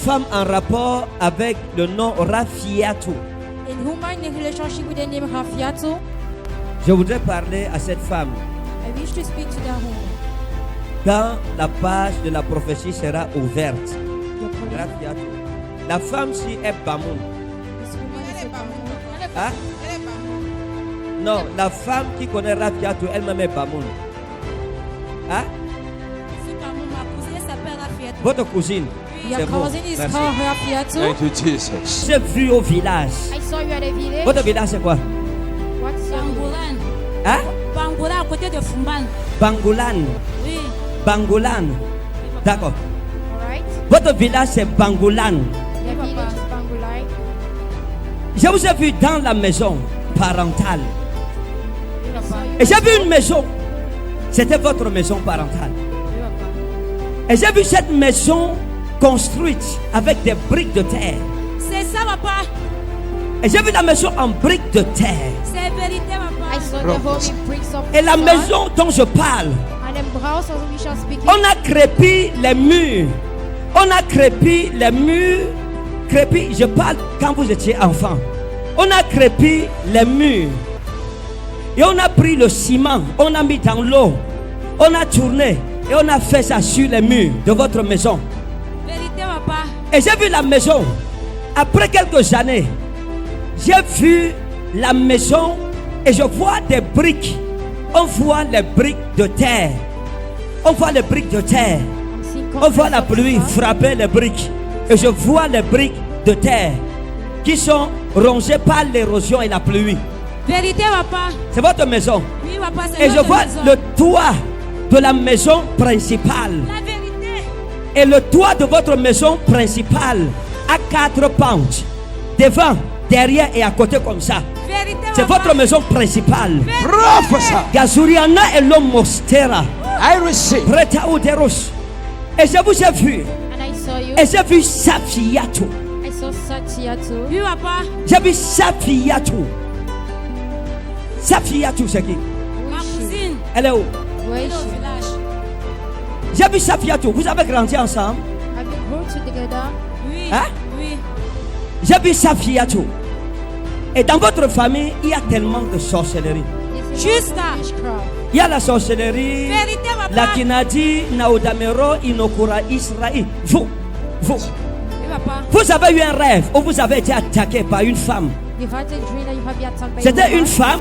femme en rapport avec le nom Rafiatou. In woman in relationship with the name Rafiatou. Je voudrais parler à cette femme. I wish to speak to that woman. Quand la page de la prophétie sera ouverte, Your colleague, Rafiatou. La femme si est Bamoun. this woman is a Bamoun. Hein? Non, la femme qui connaît Rafiatou, elle-même est Bamoun. Hein? C'est Bamoun, ma cousine s'appelle Rafiatou. Votre cousine. Your C'est bon. cousin is Merci. called Rafiatou. Thank you, Jesus. J'ai vu au village. I saw you at the village. Votre village c'est quoi? What's your name? Bangolan. Hein? Bangolan à côté de Fumban. Bangolan. Oui. Bangolan. D'accord. Alright. Votre village c'est Bangolan. Your village is Bangulai. Je vous ai vu dans la maison parentale. I saw you. Et j'ai vu une maison. C'était votre maison parentale. Et j'ai vu cette maison construite avec des briques de terre. C'est ça, papa. Et j'ai vu la maison en briques de terre. C'est vérité, I papa. saw the home in bricks of Et la sand. maison dont je parle, And the house of which I'm speaking. on a crépi les murs. On a crépi les murs. Crépi, je parle quand vous étiez enfant. On a crépi les murs. Et on a pris le ciment, on a mis dans l'eau. On a tourné et on a fait ça sur les murs de votre maison. Vérité, papa. Et j'ai vu la maison. Après quelques années, j'ai vu la maison et je vois des briques. On voit les briques de terre. On voit les briques de terre. I'm seeing On voit la concrete pluie of sand. frapper les briques. Et je vois les briques de terre qui sont rongées par l'érosion et la pluie. Vérité, papa. C'est votre maison. Oui, papa, c'est Et je notre vois maison. le toit de la maison principale. La vérité. Et le toit de votre maison principale a 4 pentes. Devant, derrière et à côté comme ça. Vérité, C'est papa. votre maison principale. Prophesy. Gazuriana et l'Omostera. I receive. Preta Uderus. Et je vous ai vu. And I saw you. Et j'ai vu Safiatou. I saw Safiatou. Oui, papa. J'ai vu Safiatou. Safiatou, c'est qui? Ma cousine. Elle est où? Where Elle is est au she? village. J'ai vu Safiatou. Vous avez grandi ensemble? Have you grown together? Oui. Hein? Oui. J'ai vu Safiatou. Et dans votre famille, il y a tellement de sorcellerie. This is Juste là. witchcraft. Il y a la sorcellerie. Vérité, papa. La Kinadi, Naudamero, Inokura, Israël. Vous, Oui, papa. vous avez eu un rêve où vous avez été attaqué par une femme. You've had a dream that you have been attacked by a C'était woman. une femme.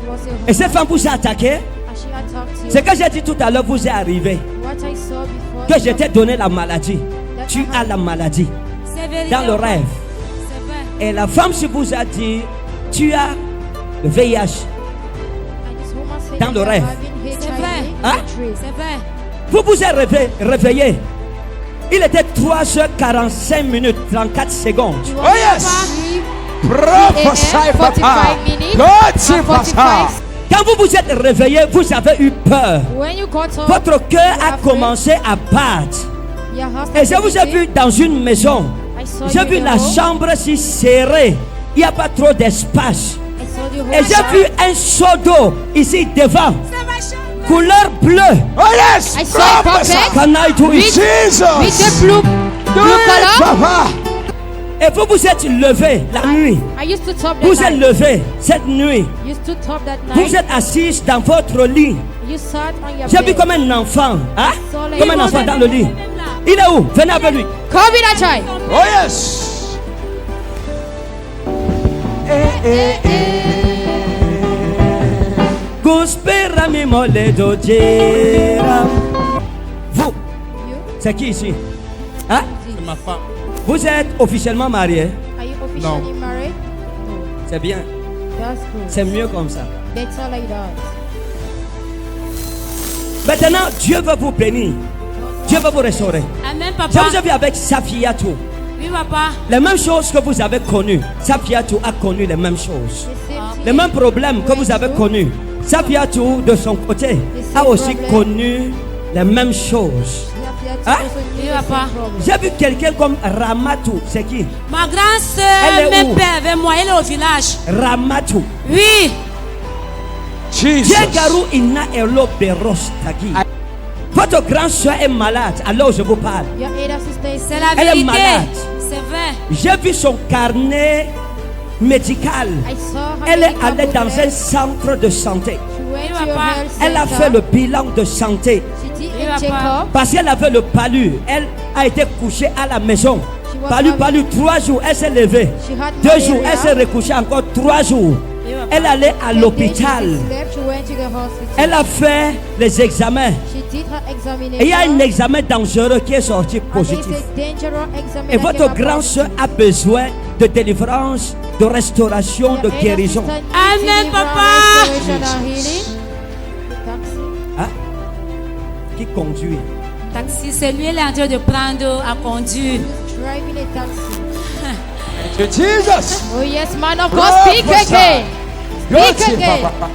It was a Et cette woman. femme vous a attaqué. And she attacked you. Ce que j'ai dit tout à l'heure vous est arrivé. What I saw before. Que je t'ai donné la maladie. Tu as la maladie. C'est vérité. Dans le papa. rêve. C'est vrai. Et la femme se vous a dit, tu as le VIH. And this woman said Dans le you are rêve. having C'est HIV. vrai. Hein? C'est vrai. Vous vous êtes réveillé. Il était 3h45, 34 secondes. You Oh, are yes. asleep. Prophesy, 45 Papa. minutes. God And save us. 45. Quand vous vous êtes réveillé, vous avez eu peur. When you got up, Votre cœur you a are commencé à battre. your heart Et je started vous ai vu beating. dans une maison. I saw J'ai you vu in la a home. chambre si serrée. Il n'y a pas trop d'espace. I saw the Et whole j'ai vu un seau d'eau ici devant. C'est ma chambre. Couleur bleue. Oh, yes. I saw a Prophesy. puppet. Can I do it? With the Jesus. blue Do blue it, color. Papa. Et vous vous êtes levé la nuit. I used to top Vous that êtes night. levé cette nuit. Used to top that Vous night. êtes assise dans votre lit. You sat on your J'ai vu bed. comme un enfant. Hein? So like- Comme un enfant dans le lit. Il est où? Venez avec lui. Come with that child. Oh, yes. Gospera mi mole dojera. Vous, You? c'est qui ici? Hein? C'est ma femme. Vous êtes officiellement marié. Are you officially married? C'est bien. That's good. C'est mieux comme ça. Better like that. Maintenant, Dieu va vous bénir. Dieu va vous restaurer. Amen, Je papa. vous ai vu avec Safiatou. Oui, papa. Les mêmes choses que vous avez connues. Safiatou a connu les mêmes choses. The same thing. Les mêmes problèmes que vous avez connus. Safiatou, de son côté, a aussi connu les mêmes choses. You have to Hein? also knew Oui, the papa. same problem. J'ai vu quelqu'un comme Ramatou. C'est qui? Ma grande Elle sœur est me où? paie avec moi. Elle est au village. Ramatou. Oui. Jesus. Diegaru ina elo beros tagi. Votre grande soeur est malade alors je vous parle. Your elder sister is C'est la Elle est vérité. malade. C'est vrai. J'ai vu son carnet médical. I saw her Elle est medical allée dans booklet. un centre de santé. She went Oui, to your papa. health Elle a center. fait le bilan de santé. She did Oui, a papa. check-up. Parce qu'elle avait le palu. Elle a été couchée à la maison. She was Palu, having- palu, 3 jours. Elle s'est levée. She had 2 jours. malaria. Elle s'est recouchée encore 3 jours. Oui, papa. Elle allait à The day l'hôpital. she slept, she went to the hospital. Elle a fait les examens. She did her examination. Et il y a un examen dangereux qui est sorti And it's positif. a dangerous exam Et that votre came out grande positive. soeur a besoin de délivrance, de restauration, Your de elder guérison. sister needs Amen, deliverance, papa. restoration and healing. Taxi. Hein? Qui conduit? Taxi, c'est lui, il est en train de prendre à conduire. Driving a taxi. Thank you, Jesus. Oh yes, man of God, speak Prophesy. again. Speak Beauty, again. Papa.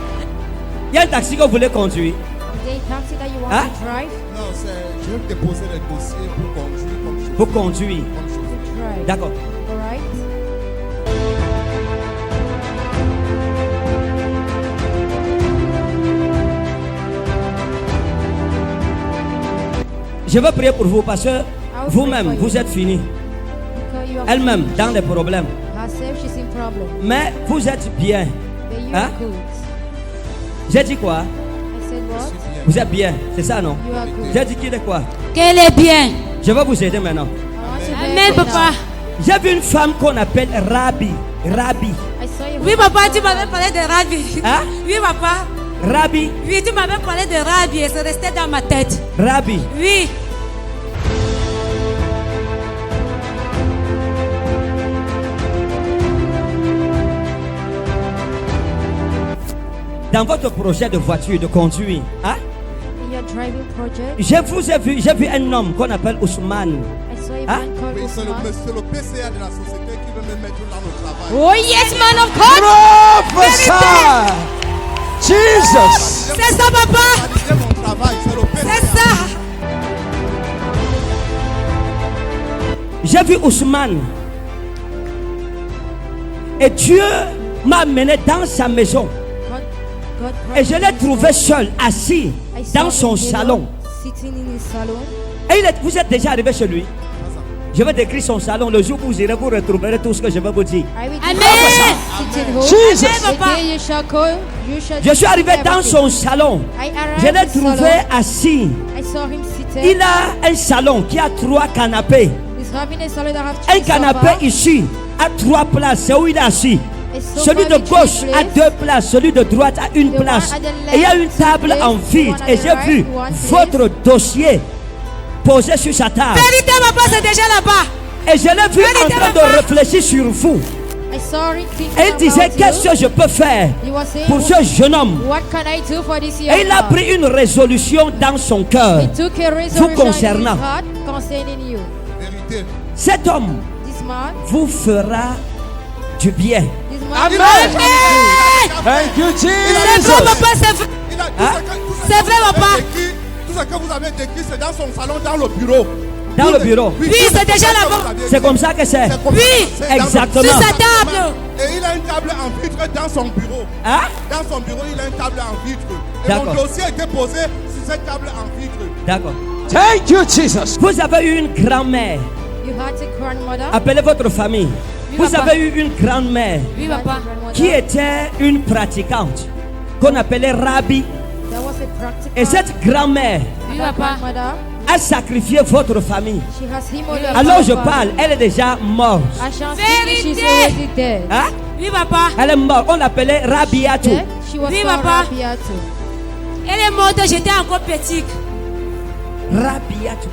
Il y a un taxi que vous voulez conduire. Is there a taxi that you want Hein? to drive? Non, c'est. Je vais déposer les dossiers pour conduire comme chauffeur. Vous conduire. Comme chauffeur. To drive. D'accord. All right. Je veux prier pour vous parce que vous-même, vous êtes fini. Because you are Elle-même, dans les problèmes. herself, she's in problem. Mais vous êtes bien. But you Hein? are good. J'ai dit quoi? I said what? Vous êtes bien. C'est ça, non? You are good. J'ai dit qu'il est quoi? Qu'elle est bien. Je vais vous aider maintenant. I want to Amen, help you papa. now. J'ai vu une femme qu'on appelle Rabbi. Rabbi. I saw you. Oui, papa, tu m'avais parlé de Rabbi. Hein? Oui, papa. Rabbi. Oui, tu m'avais parlé de Rabbi et c'est resté dans ma tête. Rabbi. Oui. Dans votre projet de voiture, de conduire, hein? In your driving project, J'ai vu un homme qu'on appelle Ousmane. I saw a Hein? man called Oui, c'est Usman. le PCA de la société qui veut me mettre dans le travail. Oh yes, man of God. Prophesy. Jesus. C'est ça, papa. Valider mon travail, c'est le PCA. C'est ça. J'ai vu Ousmane. Et Dieu m'a amené dans sa maison. God Et je l'ai trouvé seul, assis I saw dans son him salon. sitting in his salon. Et vous êtes déjà arrivé chez lui. Je vais décrire son salon. Le jour où vous irez, vous retrouverez tout ce que je vais vous dire. I will Amen. sitting home. Jesus. Amen, The papa. day you shall call, you shall Je suis arrivé everything. dans son salon. I Je arrived l'ai in his trouvé salon. assis. I saw him seated. Il a un salon qui a 3 canapés. He's having a salon that have Un three canapé sofas. ici a 3 places. C'est où il est assis. A sofa Celui de with three gauche a places. 2 places. Celui de droite a une The one place. at the left, Et il y a une two table places. en vide. One at Et the j'ai right, vu one place. votre dossier posé sur sa table. Vérité, papa, c'est déjà là-bas. Et je l'ai vu en train de réfléchir sur vous. I saw him thinking Et il disait, about qu'est-ce you. que je peux faire He was saying, pour ce jeune homme? what can I do for this young Et il a man? pris une résolution dans son cœur. He took a resolution in concernant. his heart concerning you. Vérité. Cet homme This man, vous fera du bien. this man. Amen. Thank you, C'est vrai, Jesus. papa, c'est vrai. Il a tout Hein? ce que C'est vrai, vous avez papa. décrit, tout ce que vous avez décrit, c'est dans son salon, dans le bureau. Dans le bureau. Oui, tout c'est ce déjà que là-bas. vous avez C'est écrit, comme ça que c'est. c'est comme Oui, ça, c'est dans le- exactement. Sur sa table. Et il a une table en vitre dans son bureau. Hein? Dans son bureau, il a une table en vitre. Et D'accord. mon dossier était posé sur cette table en vitre. D'accord. Thank you, Jesus. Vous avez eu une grand-mère. You had a grandmother. Appelez votre famille. Oui, Vous papa. avez eu une grand-mère Oui, You had a papa. grandmother. qui était une pratiquante qu'on appelait Rabbi. That was a practical. Et cette grand-mère Oui, That papa. grandmother, a sacrifié votre famille. she has him already. Alors je parle, elle est déjà morte. I shall speak, she's Vérité. already dead. Hein? Oui, papa. Elle est morte. On l'appelait Rabiatou. Dead. She was Oui, called papa. Rabiatu. Elle est morte, j'étais encore petite. Rabiatou.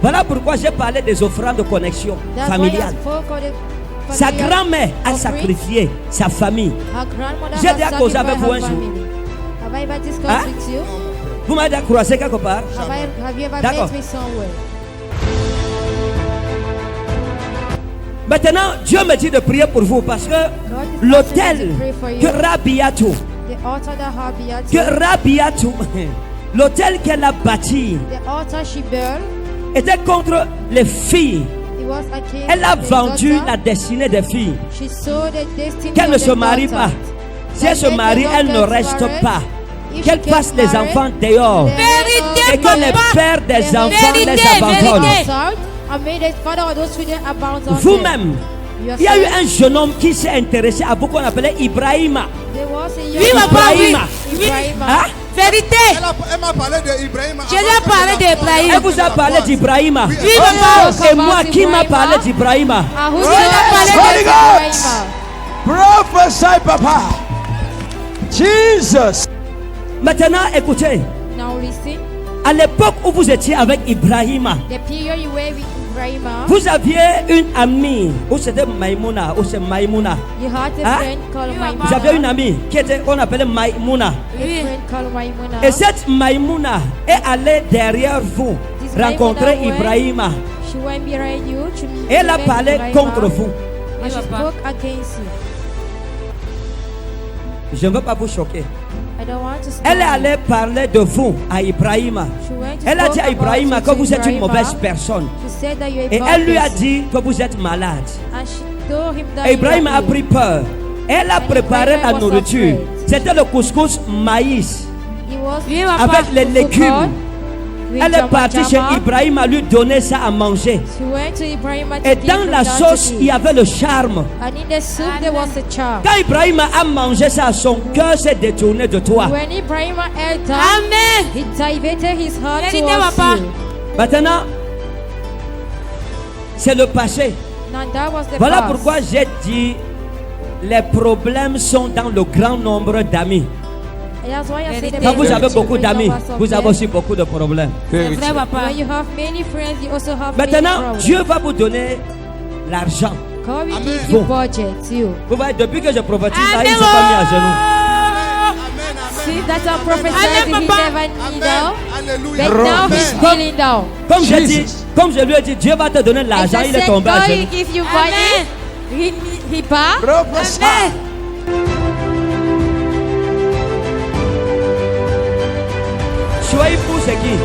Voilà pourquoi j'ai parlé des offrandes de connexion That's why I familiale. spoke of the Sa familial grand-mère a offering. sacrifié sa famille. Her grandmother J'ai has déjà causé avec sacrificed vous un her jour. family. Have I ever discussed Hein? with you? Vous m'avez déjà croisé quelque part? Have you ever D'accord. met me somewhere? Maintenant, Dieu me dit de prier pour vous parce que l'hôtel que Rabiatou, The altar that Rabiatu, que Rabiatou, l'hôtel qu'elle a bâti the altar she built, était contre les filles. it was against Elle a the vendu daughter. la destinée des filles. She sold the destiny Qu'elle of ne the se marie daughter. pas. Si elle se That marie, let the elle ne daughters reste marry. pas. If qu'elle you passe get les married, enfants dehors. then, Et que les papa. pères des Vérité, enfants les vérité. abandonnent. and may the father of those children abandon Vous-même, them. il y a eu un jeune homme qui s'est intéressé à vous qu'on appelait Ibrahima. There was a Oui, young papa, oui. Ibrahima. Oui. Ibrahim. Hein? Vérité. Elle m'a parlé d'Ibrahim. Je lui ai parlé d'Ibrahim. Elle vous a parlé d'Ibrahima. Oui, Oui, Oh, papa. c'est moi qui m'a parlé d'Ibrahima. Ah, who Holy did not parler Holy de Ghost. Ibrahim? Prophesy, Papa. Jesus. Maintenant, écoutez. Now listen, À l'époque où vous étiez avec Ibrahima, the period you were with Ibrahim, vous aviez une amie, ou c'était Maïmouna, ou c'est Maïmouna. you had a Hein? friend called Oui, Maimuna. Vous aviez une amie qu'on appelait Maïmouna. A Oui. friend called Maimuna. Et cette Maïmouna est allée derrière vous This rencontrer Maïmouna went- Ibrahima. She went behind you to Et elle a meet parlé Ibrahim, contre vous. and she Oui, papa. spoke against you. Je ne veux pas vous choquer. I don't want to Elle est scare you. allée parler de vous à Ibrahima. She went to Elle a talk dit à about Ibrahima you que to vous êtes une Ibrahima. mauvaise personne. She said that you're a Et bad elle lui a person. dit que vous êtes malade. And she told him that Et Ibrahima you a are pris peur. Elle a And préparé Ibrahima la was nourriture. afraid. C'était le couscous maïs He was Oui, papa. avec les légumes. with Elle est Jama partie chez Jama. Ibrahima lui donner ça à manger. She went to Ibrahim to Et give dans him la that sauce, to il y eat. avait le charme. And in the soup there was a charm. Quand Ibrahima a mangé ça, son cœur s'est détourné de toi. When Ibrahim ate that, Amen. he diverted his heart Vérité, towards papa. you. Maintenant, c'est le passé. Now that was the Voilà past. pourquoi j'ai dit les problèmes sont dans le grand nombre d'amis. And that's why I said the Quand vous majority avez beaucoup of d'amis, us of vous avez them, aussi beaucoup de problèmes. C'est vrai, papa. when you have many friends, you also have Maintenant, many Dieu va vous donner l'argent. God will Amen. give you Bon. budget too. Vous voyez, depuis que je prophétise, là, il Amen. ne s'est pas mis à genoux. Amen, See, amen. that's our prophet Amen, said he papa. never kneel down. Alléluia. But now he's Amen. kneeling down. Comme j'ai dit, Jesus. comme je lui ai dit, Dieu va te donner I l'argent, just il est said tombé à God genoux. will give you Amen. money. He bowed. Prophesy. Chouaïbou, c'est qui?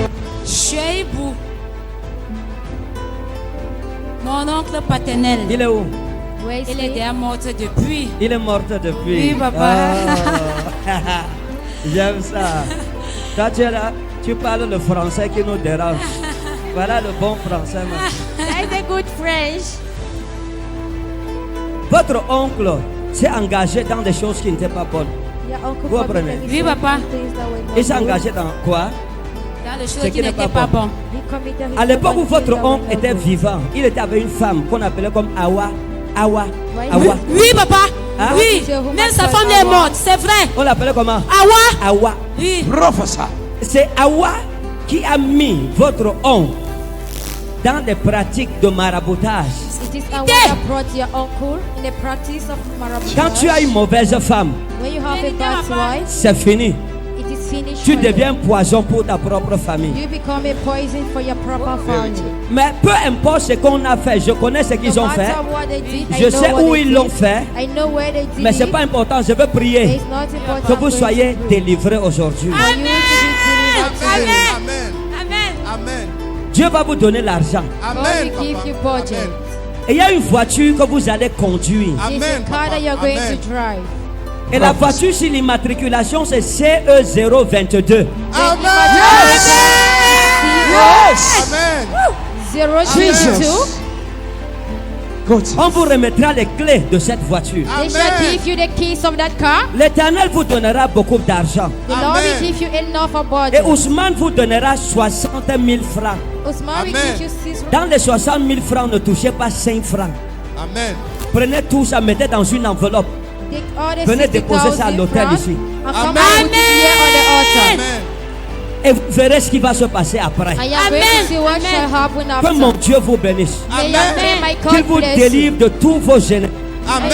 Chouaïbou. Mon oncle paternel. Il est où? Where is Il est he? déjà mort depuis. Il est mort depuis. Oui, papa. Ah. J'aime ça. Toi, tu es là, tu parles le français qui nous dérange. Voilà le bon français. man. That's a good French. Votre oncle s'est engagé dans des choses qui n'étaient pas bonnes. Your uncle Vous committed apprenez? Oui, papa. things that were not Il s'est good. engagé dans quoi? Dans les Ce choses qui qui n'est n'étaient pas pas bonnes. He committed his À l'époque où things votre that were oncle not était good. vivant, il était avec une femme qu'on appelait comme Awa. Awa. Oui. Awa. Oui, papa. Hein? Oui. Même sa femme est morte, c'est vrai. On l'appelait comment? Awa. Awa. Oui. Prophesy. C'est Awa qui a mis votre oncle dans des pratiques de maraboutage. It is our that brought your uncle in the practice of maraboutage. Quand tu as une mauvaise femme, When you have a bad wife, c'est fini. it is finished. Tu for you. deviens poison pour ta propre famille. You become a poison for your proper family. Mais peu importe ce qu'on a fait, je connais ce qu'ils No ont fait. matter what they did, Je I know sais what où they ils did. l'ont fait. I know where they did Mais ce n'est it. pas important. Je veux prier It's not important que vous for you soyez to pray. délivrés aujourd'hui. For you to be delivered today. Amen. Amen. Amen. Dieu va vous donner l'argent. God Amen. will give you budget. Amen. Et il y a une voiture que vous allez conduire. There's a Amen. car that you're going Amen. to drive. Et la voiture sur l'immatriculation, c'est CE022. Amen. Yes. Amen. 022. Good. On vous remettra les clés de cette voiture. They shall Amen. give you the keys of that car. L'Éternel vous donnera beaucoup d'argent. The Lord Amen. will give you enough of Et budget. Ousmane vous donnera 60 000 francs. Ousmane will Amen. give you 6 Dans les 60 000 francs, ne touchez pas 5 francs. Amen. Prenez tout ça, mettez dans une enveloppe. Take all the Venez déposer ça à 60,000 l'hôtel francs ici. and come Amen. and put it here on the altar. Amen. Et vous verrez ce qui va se passer après. I am going to see what shall happen Que mon after. Dieu vous bénisse. May your Amen. name, my Qu'il God, vous bless you. délivre de tous vos gênés. Amen.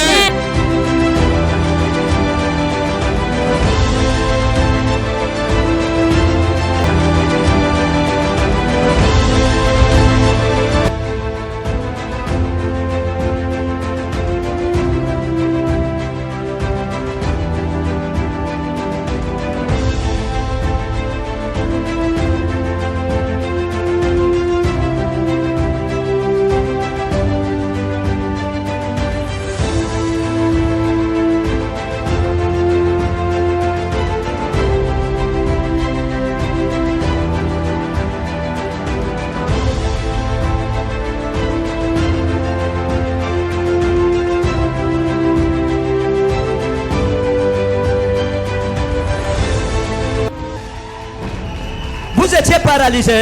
paralysé?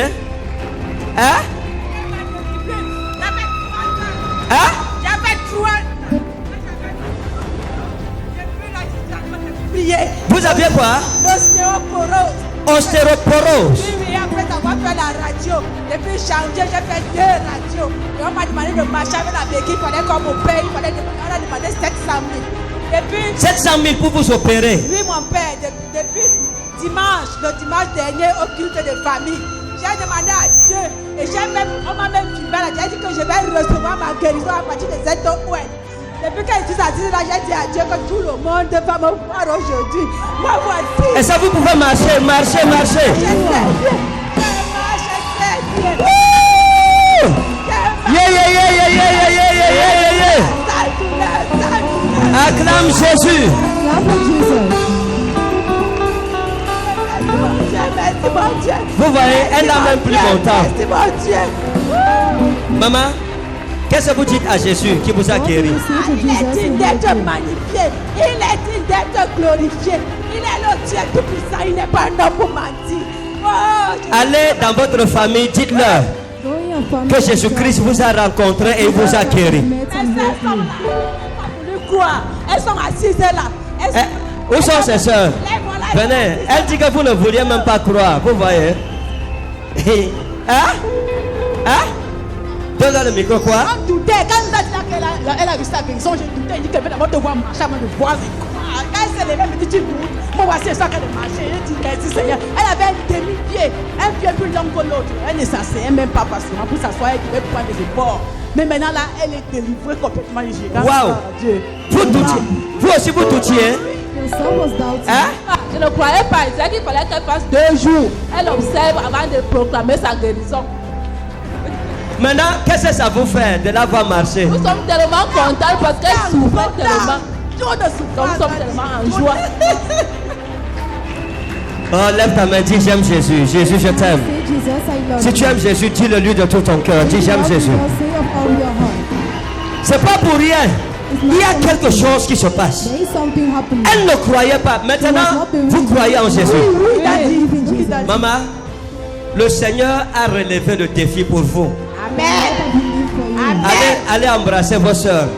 Hein? Hein? J'avais 3 Vous aviez quoi? l'ostéoporose. Ostéoporose. Oui, après avoir fait la radio, depuis changer, j'ai fait 2 radios. Et on m'a demandé de marcher avec la béquille, il fallait qu'on me paye, on a demandé 700 000. Depuis, 700 000 pour vous opérer. oui, mon père, depuis dimanche, le dimanche dernier, au culte de famille, j'ai demandé à Dieu, et on m'a même filmé là, j'ai dit que je vais recevoir ma guérison à partir de cette ouest. Depuis que je suis assise là, j'ai dit à Dieu que tout le monde va me voir aujourd'hui. Moi voici. Et ça, vous pouvez marcher, marcher, marcher. Je sais bien. Je marche très bien. Yeah, yeah, yeah, yeah, yeah, yeah, yeah, yeah, yeah, yeah. Sans douleur, sans douleur. Acclame Jésus. Merci mon Dieu. Vous voyez, elle n'a même plus longtemps. Merci mon Dieu. Maman, qu'est-ce que vous dites à Jésus qui vous a guéri? Il est digne d'être magnifié. Il est digne d'être glorifié. Il est le Dieu tout-puissant. Il n'est pas un homme pour mentir. Oh, Allez dans votre famille, dites-leur que Jésus-Christ vous a rencontré et vous a guéri. Elles sont là. Elles n'ont pas voulu croire. Elles sont assises là. Où sont ces soeurs? Venez, elle dit que vous ne vouliez même pas croire. Vous voyez? Hein? Hein? Donne-leur le micro, quoi? On doutait. Quand nous a dit qu'elle a vu sa guérison, j'ai douté. Il dit qu'elle va d'abord te voir marcher avant de voir. Quand elle s'est levée, elle me dit tu doutes. Moi, voici ça qu'elle a marché. Elle dit qu'elle dit Seigneur. Elle avait un demi-pied. Un pied plus long que l'autre. Elle ne s'asseyait même pas facilement pour s'asseoir. Elle devait prendre des efforts. Mais maintenant, là, elle est délivrée complètement. Waouh! Vous doutiez. Vous aussi, vous doutiez. Hein? Je ne croyais pas. Il disait qu'il fallait qu'elle fasse 2 jours. Elle observe avant de proclamer sa guérison. Maintenant, qu'est-ce que ça vous fait de la voir marcher? Nous sommes tellement contents parce qu'elle souffrait tellement. Trop de souffrance. Nous sommes tellement en joie. Oh, lève ta main, dis j'aime Jésus. Jésus, je t'aime. Si tu aimes Jésus, dis-le-lui de tout ton cœur. Dis j'aime Jésus. C'est pas pour rien. Il y a quelque chose qui se passe. Elle ne croyait pas. Maintenant, vous croyez en Jésus. Maman, le Seigneur a relevé le défi pour vous. Amen. Allez embrasser vos soeurs.